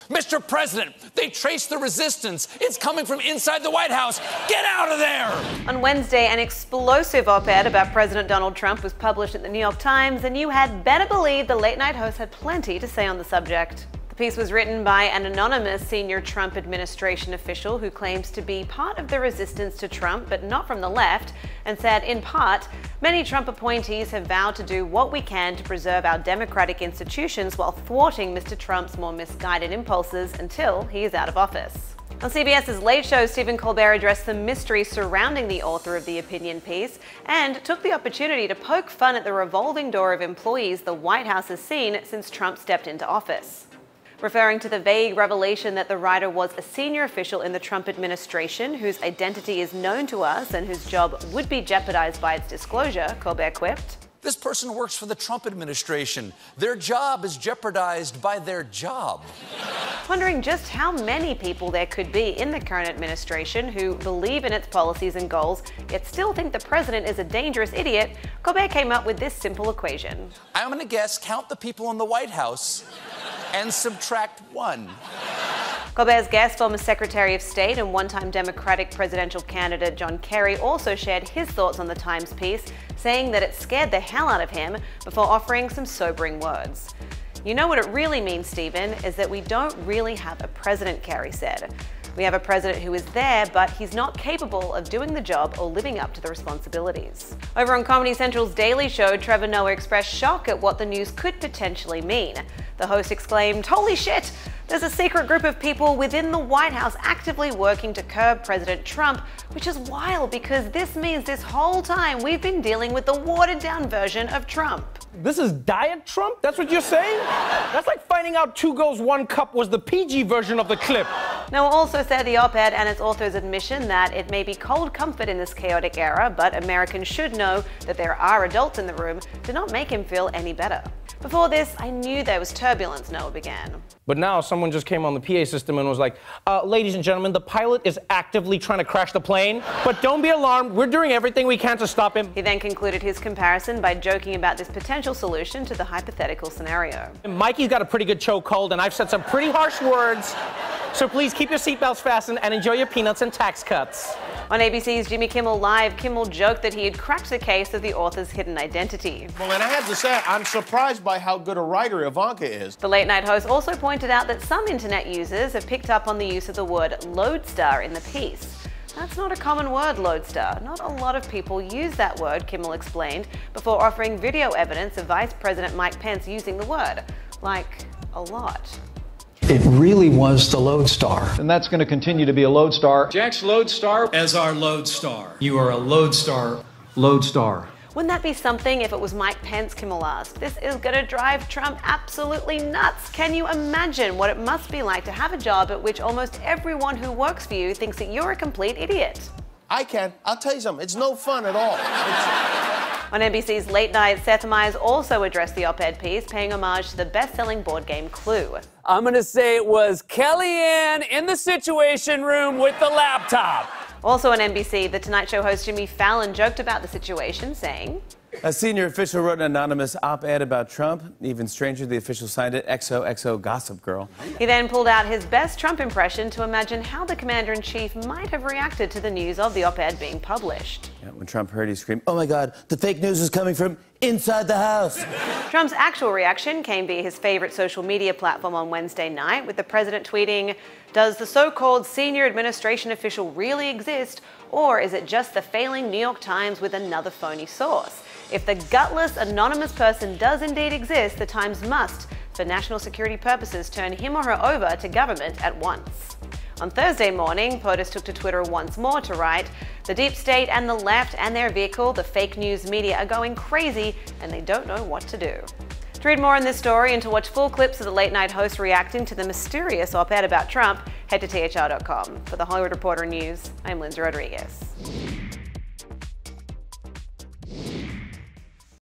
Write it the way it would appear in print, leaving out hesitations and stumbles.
Mr. President, they traced the resistance. It's coming from inside the White House. Get out of there! On Wednesday, an explosive op-ed about President Donald Trump was published in the New York Times, and you had better believe the late-night host had plenty to say on the subject. The piece was written by an anonymous senior Trump administration official who claims to be part of the resistance to Trump, but not from the left, and said, in part, many Trump appointees have vowed to do what we can to preserve our democratic institutions while thwarting Mr. Trump's more misguided impulses until he is out of office. On CBS's Late Show, Stephen Colbert addressed the mystery surrounding the author of the opinion piece and took the opportunity to poke fun at the revolving door of employees the White House has seen since Trump stepped into office. Referring to the vague revelation that the writer was a senior official in the Trump administration whose identity is known to us and whose job would be jeopardized by its disclosure, Colbert quipped, This person works for the Trump administration. Their job is jeopardized by their job. Wondering just how many people there could be in the current administration who believe in its policies and goals, yet still think the president is a dangerous idiot, Colbert came up with this simple equation. I'm going to guess count the people in the White House and subtract 1. Colbert's guest, former Secretary of State and one-time Democratic presidential candidate John Kerry, also shared his thoughts on the Times piece, saying that it scared the hell out of him before offering some sobering words. You know what it really means, Stephen, is that we don't really have a president, Kerry said. We have a president who is there, but he's not capable of doing the job or living up to the responsibilities. Over on Comedy Central's Daily Show, Trevor Noah expressed shock at what the news could potentially mean. The host exclaimed, "Holy shit! There's a secret group of people within the White House actively working to curb President Trump, which is wild because this means this whole time we've been dealing with the watered-down version of Trump." This is Diet Trump? That's what you're saying? That's like finding out 2 Girls, 1 Cup was the PG version of the clip. Noah also said the op-ed and its author's admission that it may be cold comfort in this chaotic era, but Americans should know that there are adults in the room, did not make him feel any better. Before this, I knew there was turbulence, Noah began. But now someone just came on the PA system and was like, ladies and gentlemen, the pilot is actively trying to crash the plane, but don't be alarmed, we're doing everything we can to stop him. He then concluded his comparison by joking about this potential solution to the hypothetical scenario. Mikey's got a pretty good chokehold, and I've said some pretty harsh words, so please keep your seatbelts fastened and enjoy your peanuts and tax cuts. On ABC's Jimmy Kimmel Live, Kimmel joked that he had cracked the case of the author's hidden identity. Well, and I have to say, I'm surprised by how good a writer Ivanka is. The late-night host also pointed out that some internet users have picked up on the use of the word lodestar in the piece. That's not a common word, lodestar. Not a lot of people use that word, Kimmel explained, before offering video evidence of Vice President Mike Pence using the word. Like, a lot. It really was the lodestar. And that's going to continue to be a lodestar. Jack's lodestar as our lodestar. You are a lodestar. Lodestar. Wouldn't that be something if it was Mike Pence, Kimmel asked? This is going to drive Trump absolutely nuts. Can you imagine what it must be like to have a job at which almost everyone who works for you thinks that you're a complete idiot? I can. I'll tell you something. It's no fun at all. On NBC's Late Night, Seth Meyers also addressed the op-ed piece, paying homage to the best-selling board game Clue. I'm going to say it was Kellyanne in the Situation Room with the laptop. Also on NBC, The Tonight Show host Jimmy Fallon joked about the situation, saying, A senior official wrote an anonymous op-ed about Trump. Even stranger, the official signed it XOXO Gossip Girl. He then pulled out his best Trump impression to imagine how the commander-in-chief might have reacted to the news of the op-ed being published. Yeah, when Trump heard, he screamed, "Oh my God, the fake news is coming from inside the house." Trump's actual reaction came via his favorite social media platform on Wednesday night, with the president tweeting, "Does the so-called senior administration official really exist, or is it just the failing New York Times with another phony source? If the gutless, anonymous person does indeed exist, the Times must, for national security purposes, turn him or her over to government at once." On Thursday morning, POTUS took to Twitter once more to write, "The deep state and the left and their vehicle, the fake news media, are going crazy and they don't know what to do." To read more on this story and to watch full clips of the late-night host reacting to the mysterious op-ed about Trump, head to thr.com. For the Hollywood Reporter News, I'm Lindsay Rodriguez.